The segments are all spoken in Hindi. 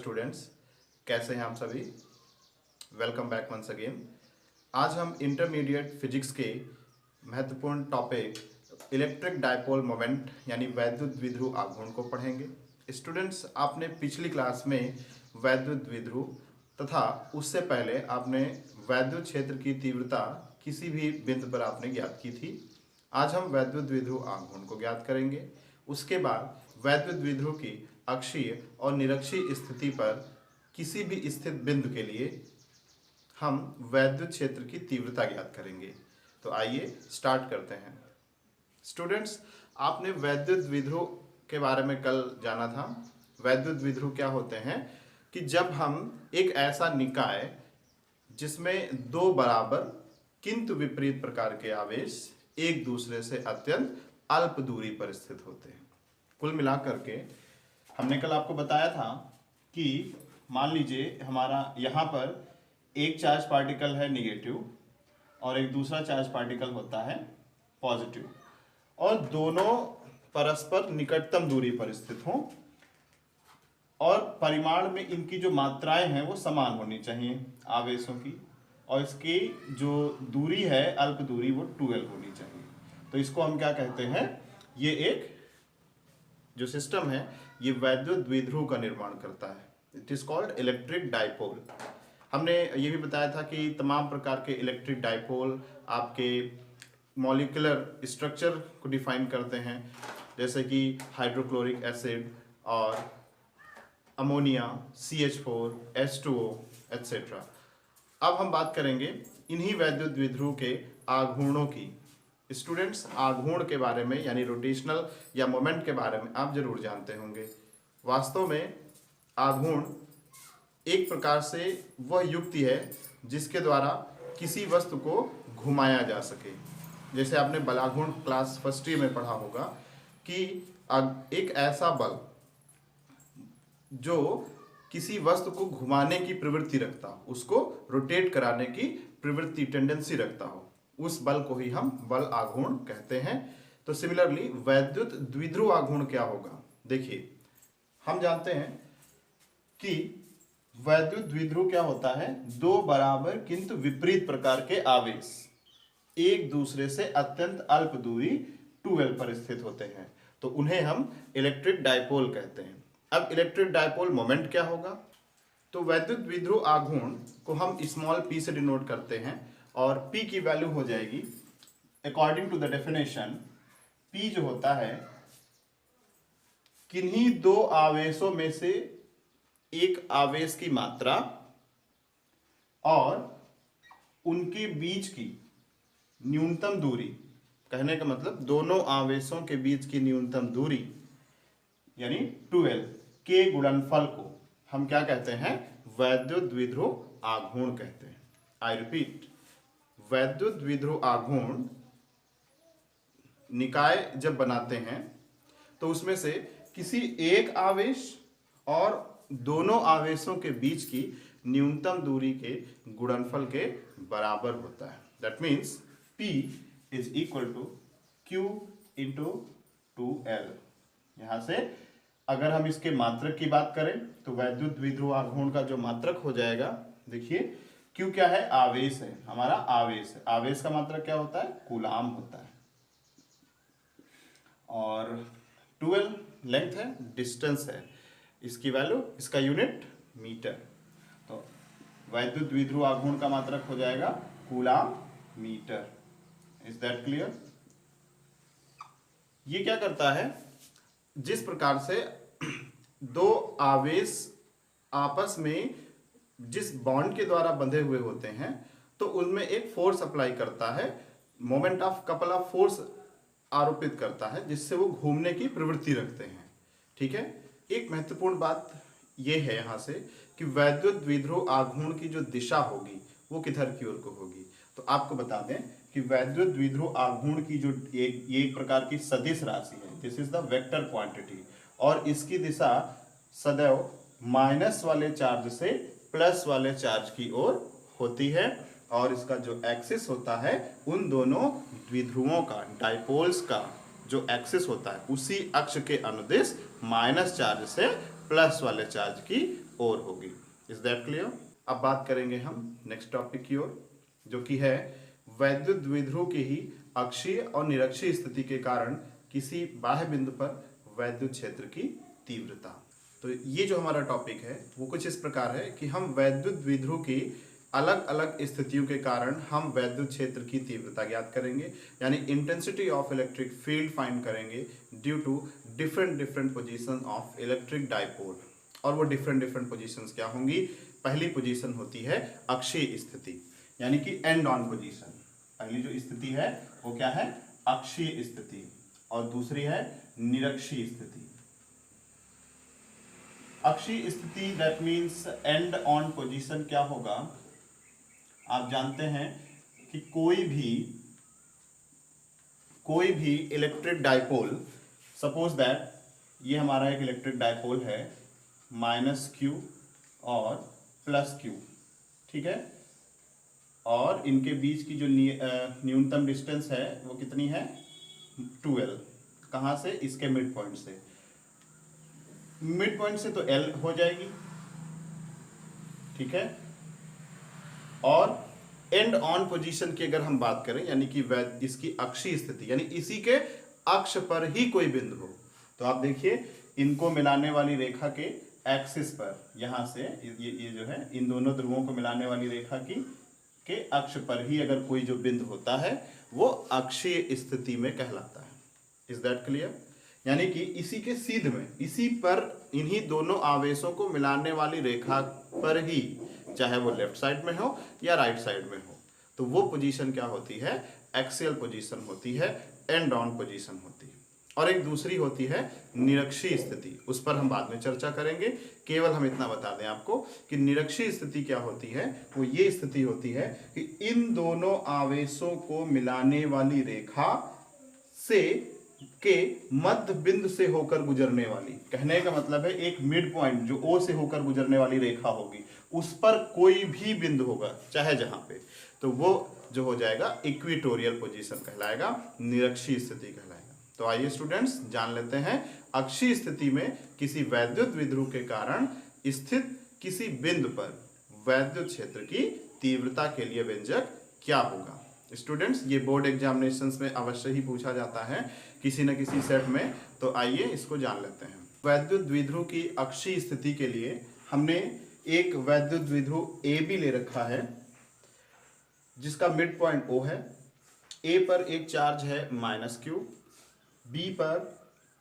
स्टूडेंट्स, कैसे हैं आप सभी। Welcome back once again. आज हम इंटरमीडिएट फिजिक्स के महत्वपूर्ण टॉपिक इलेक्ट्रिक डायपोल मोमेंट यानी वैद्युत द्विध्रुव आघूर्ण को पढ़ेंगे। स्टूडेंट्स, आपने पिछली क्लास में वैद्युत द्विध्रुव तथा उससे पहले आपने वैद्युत क्षेत्र की तीव्रता किसी भी बिंदु पर आपने ज्ञात की थी। आज हम वैद्युत द्विध्रुव आघूर्ण को ज्ञात करेंगे। उसके बाद वैद्युत द्विध्रुव की अक्षीय और निरक्षीय स्थिति पर किसी भी स्थित बिंदु के लिए हम वैद्युत क्षेत्र की तीव्रता ज्ञात करेंगे। तो आइए स्टार्ट करते हैं। स्टूडेंट्स, आपने वैद्युत द्विध्रुव के बारे में कल जाना था। वैद्युत द्विध्रुव क्या होते हैं कि जब हम एक ऐसा निकाय जिसमें दो बराबर किंतु विपरीत प्रकार के आवेश एक दूसरे से अत्यंत अल्प दूरी पर स्थित होते हैं। कुल मिलाकर के हमने कल आपको बताया था कि मान लीजिए हमारा यहाँ पर एक चार्ज पार्टिकल है निगेटिव और एक दूसरा चार्ज पार्टिकल होता है पॉजिटिव, और दोनों परस्पर निकटतम दूरी पर स्थित हों और परिमाण में इनकी जो मात्राएं हैं वो समान होनी चाहिए आवेशों की, और इसकी जो दूरी है अल्प दूरी वो 12 होनी चाहिए। तो इसको हम क्या कहते हैं, ये एक जो सिस्टम है ये वैद्युत द्विध्रुव का निर्माण करता है। It is called electric dipole. हमने ये भी बताया था कि तमाम प्रकार के इलेक्ट्रिक डायपोल आपके मॉलिक्यूलर स्ट्रक्चर को डिफाइन करते हैं, जैसे कि हाइड्रोक्लोरिक एसिड और अमोनिया, CH4, H2O एट्सेट्रा। अब हम बात करेंगे इन्हीं वैद्युत द्विध्रुव के आघूर्णों की। स्टूडेंट्स, आघूर्ण के बारे में यानी रोटेशनल या मोमेंट के बारे में आप जरूर जानते होंगे। वास्तव में आघूर्ण एक प्रकार से वह युक्ति है जिसके द्वारा किसी वस्तु को घुमाया जा सके। जैसे आपने बलाघूर्ण क्लास फर्स्ट ईयर में पढ़ा होगा कि एक ऐसा बल जो किसी वस्तु को घुमाने की प्रवृत्ति रखता हो, उसको रोटेट कराने की प्रवृत्ति टेंडेंसी रखता हो, उस बल को ही हम बल आघूर्ण कहते हैं। तो सिमिलरली वैद्युत द्विध्रुव आघूर्ण क्या होगा, देखिए हम जानते हैं कि वैद्युत द्विध्रुव क्या होता है, दो बराबर किंतु विपरीत प्रकार के आवेश एक दूसरे से अत्यंत अल्प दूरी 12 पर स्थित होते हैं, तो उन्हें हम इलेक्ट्रिक डायपोल कहते हैं। अब इलेक्ट्रिक डायपोल मोमेंट क्या होगा, तो वैद्युत द्विध्रुव आघूर्ण को हम स्मॉल p से डिनोट करते हैं और p की वैल्यू हो जाएगी according to the definition. p जो होता है किन्हीं दो आवेशों में से एक आवेश की मात्रा और उनके बीच की न्यूनतम दूरी, कहने का मतलब दोनों आवेशों के बीच की न्यूनतम दूरी यानी 12 के गुणनफल को हम क्या कहते हैं, वैद्युत द्विध्रुव आघूर्ण कहते हैं। आई रिपीट, वैद्युत द्विध्रुव आघूर्ण निकाय जब बनाते हैं तो उसमें से किसी एक आवेश और दोनों आवेशों के बीच की न्यूनतम दूरी के गुणनफल के बराबर होता है। That means P is equal to Q into 2L। यहां से अगर हम इसके मात्रक की बात करें तो वैद्युत द्विध्रुव आघूर्ण का जो मात्रक हो जाएगा, देखिए Q क्या है, आवेश है, हमारा आवेश है। आवेश का मात्रक क्या होता है, कूलाम होता है, और 12 लेंथ है, डिस्टेंस है, इसकी वैल्यू, इसका यूनिट मीटर। तो वैद्युत द्विध्रुव आघूर्ण का मात्रक हो जाएगा coulomb metre. Is that clear. ये क्या करता है, जिस प्रकार से दो आवेश आपस में जिस बॉन्ड के द्वारा बंधे हुए होते हैं तो उनमें एक फोर्स अप्लाई करता है, moment of couple of force आरोपित करता है, जिससे वो घूमने की प्रवृत्ति रखते हैं। ठीक है, एक महत्वपूर्ण बात यह है यहाँ से कि वैद्युत द्विध्रुव आघूर्ण की जो दिशा होगी वो किधर की ओर को होगी। तो आपको बता दें कि वैद्युत द्विध्रुव आघूर्ण की जो एक प्रकार की सदिश राशि है, this is the vector quantity, और इसकी दिशा सदैव माइनस वाले चार्ज से प्लस वाले चार्ज की ओर होती है, और इसका जो एक्सिस होता है उन दोनों द्विध्रुवों का, डायपोल्स का जो एक्सिस होता है उसी अक्ष के अनुदिश माइनस चार्ज से प्लस वाले चार्ज की ओर होगी। Is that clear? अब बात करेंगे हम नेक्स्ट टॉपिक की ओर, जो कि है वैद्युत द्विध्रुव की ही अक्षीय और निरक्षीय स्थिति के कारण किसी बाह्य बिंदु पर वैद्युत क्षेत्र की तीव्रता। तो ये जो हमारा टॉपिक है वो कुछ इस प्रकार है कि हम वैद्युत द्विध्रुव की अलग अलग स्थितियों के कारण हम वैद्युत क्षेत्र की तीव्रता ज्ञात करेंगे, यानी intensity of electric field find करेंगे due to different position of electric dipole. और वो डिफरेंट पोजीशंस क्या होंगी? पहली पोजीशन होती है अक्षीय स्थिति, यानी कि एंड ऑन पोजीशन। पहली जो स्थिति है वो क्या है? अक्षीय स्थिति। और दूसरी है निरक्षीय स्थिति। अक्षीय स्थिति that means and on position क्या होगा? आप जानते हैं कि कोई भी इलेक्ट्रिक डाइपोल, सपोज दैट ये हमारा एक इलेक्ट्रिक डाइपोल है -q और +q, ठीक है, और इनके बीच की जो न्यूनतम डिस्टेंस है वो कितनी है? 2l। कहाँ से? इसके मिड पॉइंट से। मिड पॉइंट से तो l हो जाएगी, ठीक है। और एंड ऑन पोजीशन की अगर हम बात करें, यानी कि इसकी अक्षीय स्थिति, यानी इसी के अक्ष पर ही कोई बिंदु हो, तो आप देखिए इनको मिलाने वाली रेखा के एक्सिस पर, यहां से ये जो है इन दोनों ध्रुवों को मिलाने वाली रेखा के अक्ष पर ही अगर कोई जो बिंदु होता है वो अक्षीय स्थिति में कहलाता है। Is that clear? यानी कि इसी के सीध में, इसी पर, इन्हीं दोनों आवेशों को मिलाने वाली रेखा पर ही, चाहे वो लेफ्ट साइड में हो या राइट साइड में हो, तो वो पोजीशन क्या होती है? एक्सियल पोजीशन होती है, एंड ऑन पोजीशन होती है। और एक दूसरी होती है निरक्षीय स्थिति, उस पर हम बाद में चर्चा करेंगे। केवल हम इतना बता दें आपको कि निरक्षीय स्थिति क्या होती है। वो ये स्थिति होती है कि इन दोनों आवेशों को मिलाने वाली रेखा से के मध्य बिंदु से होकर गुजरने वाली, कहने का मतलब है एक मिड पॉइंट जो ओ से होकर गुजरने वाली रेखा होगी, उस पर कोई भी बिंदु होगा चाहे जहां पे, तो वो जो हो जाएगा इक्वेटोरियल पोजीशन कहलाएगा, निरक्षीय स्थिति कहलाएगा। तो आइए स्टूडेंट्स जान लेते हैं अक्षीय स्थिति में किसी वैद्युत द्विध्रुव के कारण स्थित किसी बिंदु पर वैद्युत क्षेत्र की तीव्रता के लिए व्यंजक क्या होगा। स्टूडेंट्स ये बोर्ड एग्जामिनेशंस में अवश्य ही पूछा जाता है किसी न किसी सेट में, तो आइए इसको जान लेते हैं। वैद्युत द्विध्रुव की अक्षीय स्थिति के लिए हमने एक वैद्युत द्विध्रुव ए बी ले रखा है जिसका मिड पॉइंट O है। ए पर एक चार्ज है -q, बी पर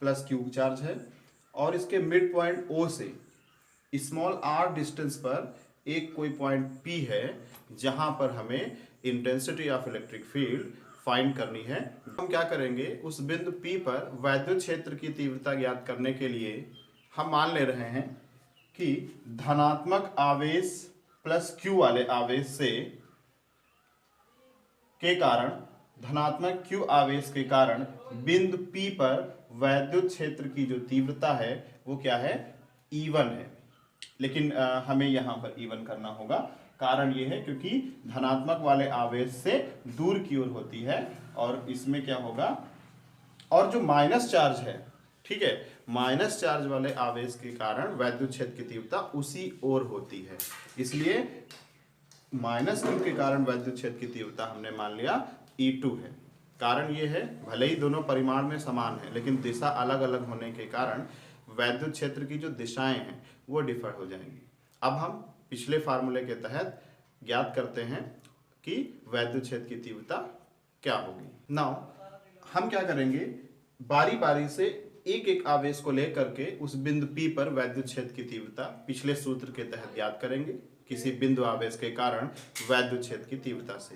+q चार्ज है, और इसके मिड पॉइंट O से स्मॉल r डिस्टेंस पर एक कोई पॉइंट P है जहां पर हमें intensity of electric field find करनी है। हम क्या करेंगे, उस बिंदु P पर वैद्युत क्षेत्र की तीव्रता ज्ञात करने के लिए हम मान ले रहे हैं कि धनात्मक आवेश +q वाले आवेश से के कारण, धनात्मक q आवेश के कारण बिंदु P पर वैद्युत क्षेत्र की जो तीव्रता है वो क्या है? E1 है। लेकिन हमें यहाँ पर E1 करना होगा, कारण ये है क्योंकि धनात्मक वाले आवेश से दूर की ओर होती है, और इसमें क्या होगा, और जो माइनस चार्ज है, ठीक है, माइनस चार्ज वाले आवेश के कारण वैद्युत क्षेत्र की तीव्रता उसी ओर होती है, इसलिए -q के कारण वैद्युत क्षेत्र की तीव्रता हमने मान लिया E2 है। कारण ये है, भले ही दोनों परिमाण में समान है लेकिन दिशा अलग अलग होने के कारण वैद्युत क्षेत्र की जो दिशाएं हैं वो डिफर हो जाएंगी। अब हम पिछले फार्मूले के तहत ज्ञात करते हैं कि वैद्युत क्षेत्र की तीव्रता क्या होगी। नाउ हम क्या करेंगे, बारी बारी से एक एक आवेश को लेकर के उस बिंदु P पर वैद्युत क्षेत्र की तीव्रता पिछले सूत्र के तहत ज्ञात करेंगे, किसी बिंदु आवेश के कारण वैद्युत क्षेत्र की तीव्रता से।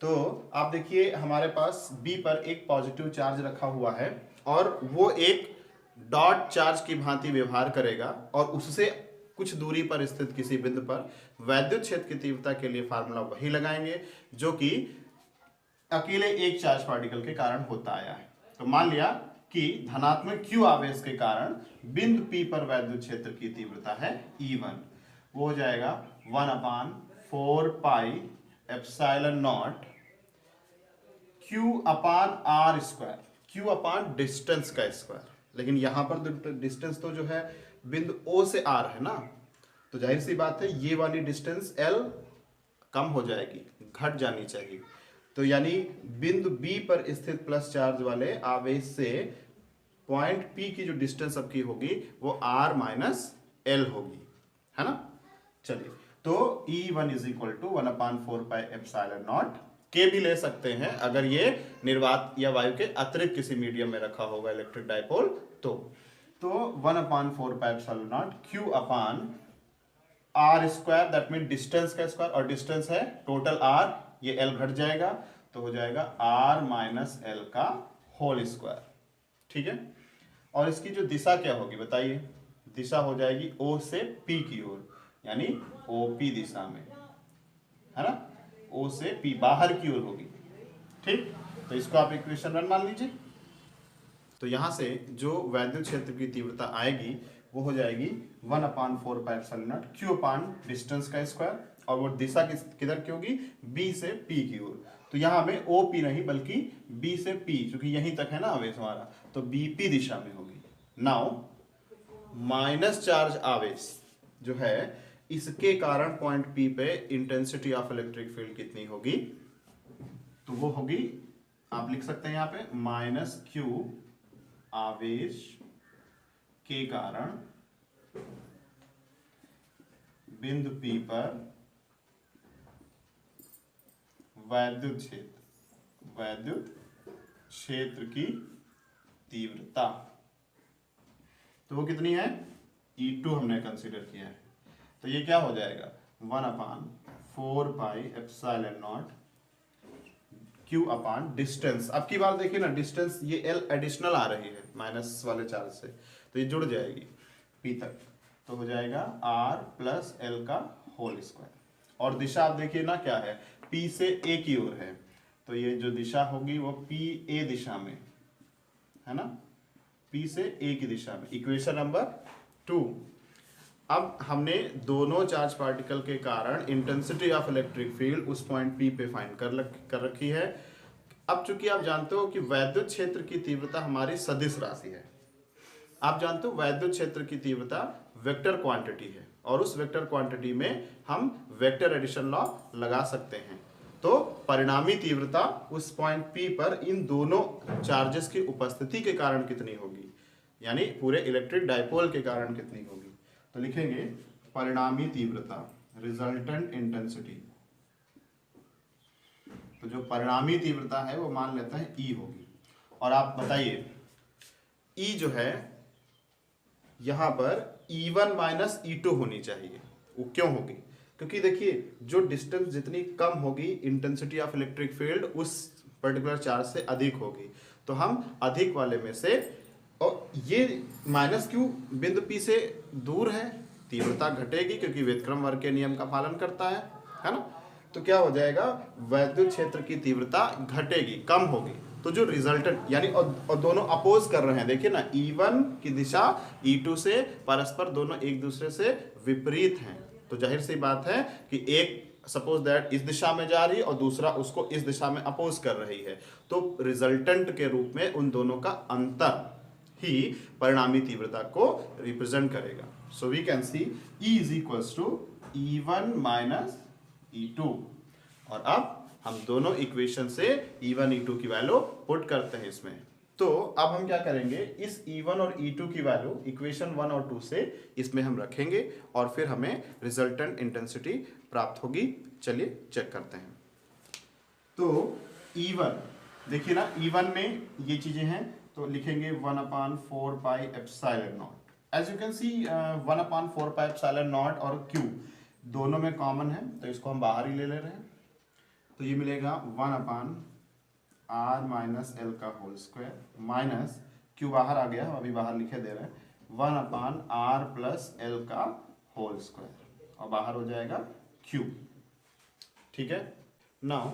तो आप देखिए हमारे पास B पर एक पॉजिटिव चार्ज रखा हुआ है और वो एक डॉट चार्ज की भांति व्यवहार करेगा, और उससे कुछ दूरी पर स्थित किसी बिंदु पर वैद्युत क्षेत्र की तीव्रता के लिए फार्मूला वही लगाएंगे जो कि अकेले एक चार्ज पार्टिकल के कारण होता आया है। तो मान लिया कि धनात्मक Q आवेश के कारण बिंदु P पर वैद्युत क्षेत्र की तीव्रता है E1, वो हो जाएगा 1/4 pi epsilon not Q/r², Q/ distance का स्क्वायर। लेकिन यहाँ पर डिस्टेंस तो जो है बिंदु O से R है ना, तो जाहिर सी बात है ये वाली डिस्टेंस L कम हो जाएगी, घट जानी चाहिए। तो यानी बिंदु B पर स्थित प्लस चार्ज वाले आवेश से पॉइंट P की जो डिस्टेंस आपकी होगी वो R माइनस L होगी, है ना। चलिए, तो E1 इज इक्वल टू 1/4πε0 के भी ले सकते हैं अगर ये निर्वात या वायु के अतिरिक्त किसी मीडियम में रखा होगा इलेक्ट्रिक डाइपोल तो 1/4πε0 Q upon R square, that mean distance का स्क्वायर, और डिस्टेंस है टोटल R, ये L घट जाएगा तो हो जाएगा R माइनस L का होल स्क्वायर। ठीक है, और इसकी जो दिशा क्या होगी बताइए, दिशा हो जाएगी O से P की ओर, यानी OP दिशा में, है ना। O से P बाहर की ओर होगी। ठीक, तो इसको आप इक्वेशन 1 मान लीजिए। तो यहां से जो वैद्युत क्षेत्र की तीव्रता आएगी वो हो जाएगी 1/4πε0 Q अपान डिस्टेंस का स्क्वायर, और वो दिशा किधर की होगी, B से P की ओर। तो यहाँ हमें OP नहीं बल्कि B से P, क्योंकि यहीं तक है ना आवेश हमारा, तो BP दिशा में होगी। नाउ माइनस चार्ज आवेश जो है इसके कारण पॉइंट P पे इंटेंसिटी ऑफ इलेक्ट्रिक फील्ड कितनी होगी, तो वो होगी, आप लिख सकते हैं यहाँ पे -Q आवेश के कारण बिंदु P पर वैद्युत क्षेत्र की तीव्रता, तो वो कितनी है, E2 हमने कंसीडर किया है। तो ये क्या हो जाएगा 1/4πε0 Q अपान डिस्टेंस। अब की बात देखिए ना, डिस्टेंस ये L एडिशनल आ रही है माइनस वाले चार्ज से, तो ये जुड़ जाएगी P तक, तो हो जाएगा R प्लस L का होल स्क्वायर। और दिशा आप देखिए ना क्या है, P से A की ओर है, तो ये जो दिशा होगी वो PA दिशा में, है ना, P से A की दिशा में। Equation number 2। अब हमने दोनों चार्ज पार्टिकल के कारण इंटेंसिटी ऑफ इलेक्ट्रिक फील्ड उस पॉइंट P पे फाइंड कर रखी है। अब चूंकि आप जानते हो कि वैद्युत क्षेत्र की तीव्रता हमारी सदिश राशि है, आप जानते हो वैद्युत क्षेत्र की तीव्रता वेक्टर क्वांटिटी है, और उस वेक्टर क्वांटिटी में हम वेक्टर एडिशन लॉ लगा सकते हैं। तो परिणामी तीव्रता उस पॉइंट P पर इन दोनों चार्जेस की उपस्थिति के कारण कितनी होगी, यानी पूरे इलेक्ट्रिक डाइपोल के कारण कितनी होगी। तो लिखेंगे परिणामी तीव्रता, रिजल्टेंट इंटेंसिटी। तो जो परिणामी तीव्रता है वो मान लेते हैं E होगी। और आप बताइए E जो है यहां पर E1 माइनस E2 होनी चाहिए। वो क्यों होगी, क्योंकि देखिए जो डिस्टेंस जितनी कम होगी इंटेंसिटी ऑफ इलेक्ट्रिक फील्ड उस पर्टिकुलर चार्ज से अधिक होगी। तो हम अधिक वाले में से, और ये -Q बिंदु P से दूर है, तीव्रता घटेगी क्योंकि व्युत्क्रम वर्ग के नियम का पालन करता है ना। तो क्या हो जाएगा, वैद्युत क्षेत्र की तीव्रता घटेगी, कम होगी। तो जो रिजल्टेंट यानी और दोनों अपोज कर रहे हैं, देखिए ना, E1 की दिशा E2 से परस्पर दोनों एक दूसरे से विपरीत हैं। तो जाहिर सी बात है कि एक सपोज दैट इस दिशा में जा रही है और दूसरा उसको इस दिशा में अपोज कर रही है, तो रिजल्टेंट के रूप में उन दोनों का अंतर ही परिणामी तीव्रता को रिप्रेजेंट करेगा। So we can see E is equals to E1 minus E2। और अब हम दोनों इक्वेशन से E1 E2 की वैल्यू पुट करते हैं इसमें। तो अब हम क्या करेंगे, इस E1 और E2 की वैल्यू इक्वेशन 1 और 2 से इसमें हम रखेंगे और फिर हमें रिजल्टेंट इंटेंसिटी प्राप्त होगी। चलिए चेक करते हैं। तो E1 देखिए ना, E1 में ये चीजें हैं, तो लिखेंगे 1/4πε0। एज यू कैन सी 1/4πε0 और Q दोनों में कॉमन है, तो इसको हम बाहर ही ले रहे हैं। तो ये मिलेगा 1/r माइनस एल का होल स्क्वायर, माइनस Q बाहर आ गया, अभी बाहर लिखे दे रहे हैं, 1/r प्लस एल का होल स्क्वायर, और बाहर हो जाएगा Q। ठीक है, now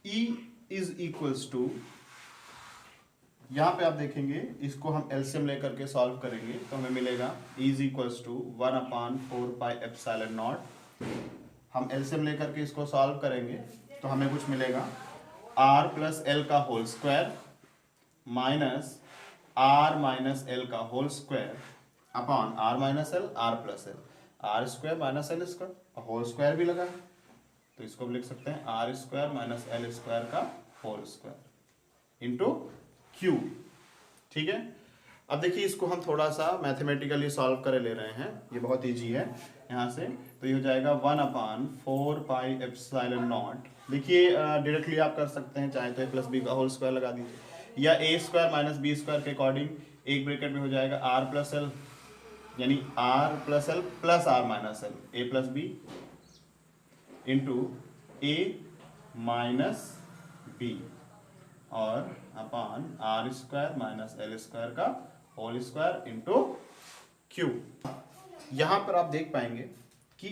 E is equals to, यहाँ पे आप देखेंगे इसको हम एलसीएम लेकर के सॉल्व करेंगे तो हमें मिलेगा E इज इक्वल्स टू 1/4πε0। हम एलसीएम लेकर के इसको सॉल्व करेंगे तो हमें कुछ मिलेगा r प्लस एल का whole square minus r minus L का whole square upon r minus L, r plus L. R square minus L square, whole square भी लगा है तो इसको भी लिख सकते हैं R square minus L square का होल स्क्वायर इंटू क्यू। ठीक है, अब देखिए इसको हम थोड़ा सा मैथमेटिकली सॉल्व करे ले रहे हैं, ये बहुत ईजी है यहाँ से। तो ये हो जाएगा 1/4 पाई एप्सिलॉन नॉट। देखिए डायरेक्टली आप कर सकते हैं, चाहे तो ए प्लस बी का होल स्क्वायर लगा दीजिए, या A square minus B square के अकॉर्डिंग एक ब्रैकेट में हो जाएगा आर प्लस एल, यानी R plus L plus R minus L, A plus B into A minus B और upon R square minus L square का होल स्क्वायर इंटू क्यू। यहां पर आप देख पाएंगे कि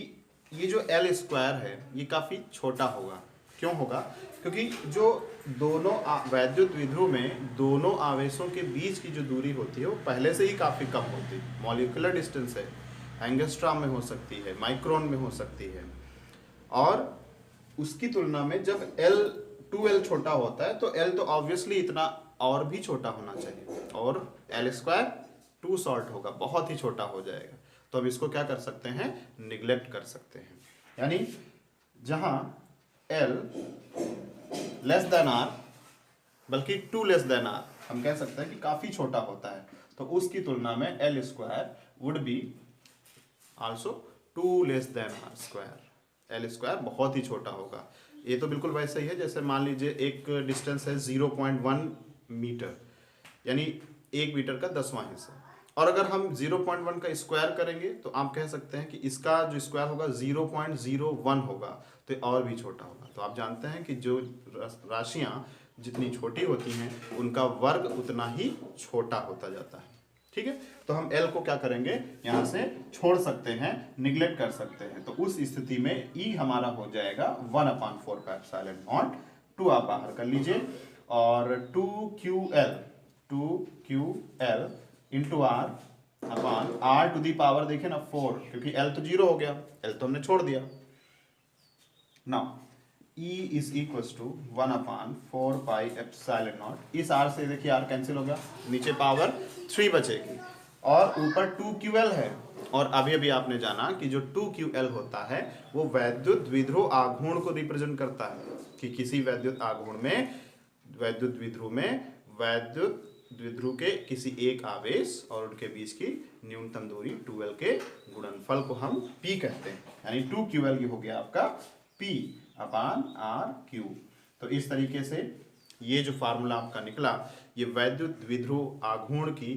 ये जो एल स्क्वायर है ये काफी छोटा होगा। क्यों होगा? क्योंकि जो दोनों वैद्युत द्विध्रुव में दोनों आवेशों के बीच की जो दूरी होती है वो पहले से ही काफी कम होती है। मॉलिक्यूलर डिस्टेंस है, एंगस्ट्रॉम में हो सकती है, माइक्रोन में हो सकती है, और उसकी तुलना में जब L 2L छोटा होता है तो L तो ऑब्वियसली इतना और भी छोटा होना चाहिए, और L स्क्वायर टू शॉर्ट होगा, बहुत ही छोटा हो जाएगा। तो अब इसको क्या कर सकते हैं? निग्लेक्ट कर सकते हैं, यानी जहां L लेस देन R बल्कि 2 लेस देन R हम कह सकते हैं कि काफी छोटा होता है, तो उसकी तुलना में L square would be also 2 less than R square. L square बहुत ही छोटा होगा। ये तो बिल्कुल वैसे ही है जैसे मान लीजिए एक डिस्टेंस है 0.1 मीटर, यानी 1 मीटर का 10वां हिस्सा, और अगर हम 0.1 का स्क्वायर करेंगे तो आप कह सकते हैं कि इसका जो स्क्वायर होगा 0.01 होगा, तो और भी छोटा होगा। तो आप जानते हैं कि जो राशियां जितनी छोटी होती हैं उनका वर्ग उतना ही छोटा होता जाता है। ठीक है, तो हम L को क्या करेंगे? यहाँ से छोड़ सकते हैं, निग्लेक्ट कर सकते हैं। तो उस स्थिति में E हमारा हो जाएगा 1/4 पाई एप्सिलॉन नॉट, 2 आप बाहर कर लीजिए, और 2QL into R upon R to the power देखिए ना 4, क्योंकि L तो 0 हो गया, L तो हमने छोड़ दिया। Now E is equals to 1/4 pi epsilon naught. इस R से देखिए R कैंसिल हो गया, नीचे पावर 3 बचेगी, और ऊपर 2QL है। और अभी अभी आपने जाना कि जो 2QL होता है वो वैद्युत द्विध्रुव आघूर्ण को रिप्रेजेंट करता है, कि किसी वैद्युत आघूर्ण में, वैद्युत द्विध्रुव में, वैद्युत द्विध्रुव के किसी एक आवेश और उनके बीच की न्यूनतम दूरी 2L के गुणनफल को हम P कहते हैं, यानी 2QL ये हो गया आपका P अपान आर क्यू। तो इस तरीके से ये जो फार्मूला आपका निकला, ये वैद्युत द्विध्रुव आघूर्ण की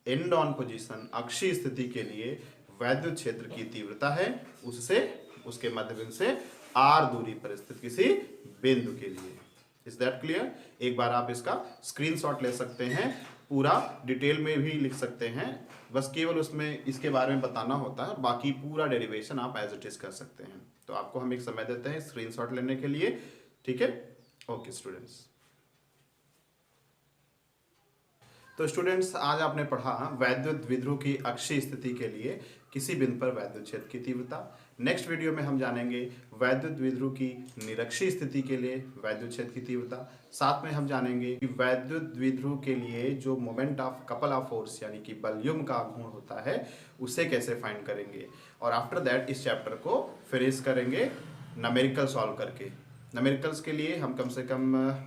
एंड ऑन पोजीशन अक्षीय स्थिति के लिए वैद्युत क्षेत्र की तीव्रता है, उससे उसके मध्यबिंदु से r दूरी पर स्थित किसी बिंदु के लिए। Is that clear? एक बार आप इसका स्क्रीनशॉट ले सकते हैं, पूरा डिटेल में भी लिख सकते हैं, बस केवल उसमें इसके बारे में बताना होता है, बाकी पूरा डेरिवेशन आप एज इट इज कर सकते हैं। तो आपको हम एक समय देते हैं स्क्रीनशॉट लेने के लिए। ठीक है, ओके स्टूडेंट्स। तो स्टूडेंट्स आज आपने पढ़ा वैद्युत द्विध्रुव की अक्षीय स्थिति के लिए किसी बिंदु पर वैद्युत क्षेत्र की तीव्रता। नेक्स्ट वीडियो में हम जानेंगे वैद्युत द्विध्रुव की निरक्षीय स्थिति के लिए वैद्युत क्षेत्र की तीव्रता। साथ में हम जानेंगे कि वैद्युत द्विध्रुव के लिए जो moment of couple of force यानी कि बलयुग्म का आघूर्ण होता है उसे कैसे फाइंड करेंगे, और आफ्टर दैट इस चैप्टर को फिनिश करेंगे न्यूमेरिकल सॉल्व करके। न्यूमेरिकल्स के लिए हम कम से कम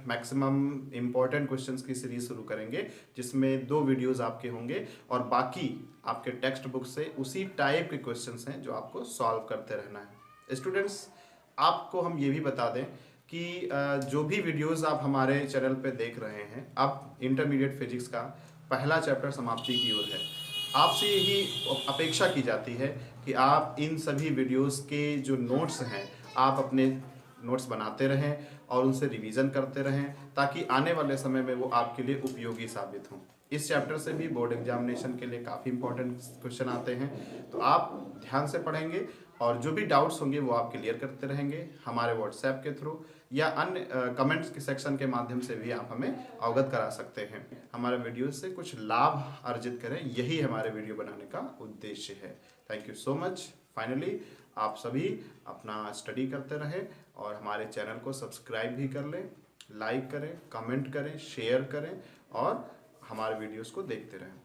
मैक्सिमम इंपॉर्टेंट क्वेश्चंस की सीरीज शुरू करेंगे, जिसमें 2 वीडियोस आपके होंगे और बाकी आपके टेक्स्ट बुक से उसी टाइप के क्वेश्चंस हैं जो आपको सॉल्व करते रहना है। स्टूडेंट्स, आपको हम ये भी बता दें कि जो भी वीडियोस आप हमारे चैनल पे देख रहे हैं, अब इंटरमीडिएट फिजिक्स का पहला चैप्टर समाप्ति की ओर है। आपसे यही अपेक्षा की जाती है कि आप इन सभी वीडियोस के जो नोट्स हैं आप अपने नोट्स बनाते रहें और उनसे रिवीजन करते रहें, ताकि आने वाले समय में वो आपके लिए उपयोगी साबित हों। इस चैप्टर से भी बोर्ड एग्जामिनेशन के लिए काफ़ी इंपॉर्टेंट क्वेश्चन आते हैं, तो आप ध्यान से पढ़ेंगे और जो भी डाउट्स होंगे वो आप क्लियर करते रहेंगे हमारे व्हाट्सएप के थ्रू या अन्य कमेंट्स के सेक्शन के माध्यम से भी आप हमें अवगत करा सकते हैं। हमारे वीडियो से कुछ लाभ अर्जित करें, यही हमारे वीडियो बनाने का उद्देश्य है। Thank you so much. Finally आप सभी अपना स्टडी करते रहें और हमारे चैनल को सब्सक्राइब भी कर लें, लाइक करें, कमेंट करें, शेयर करें और हमारे वीडियोस को देखते रहें।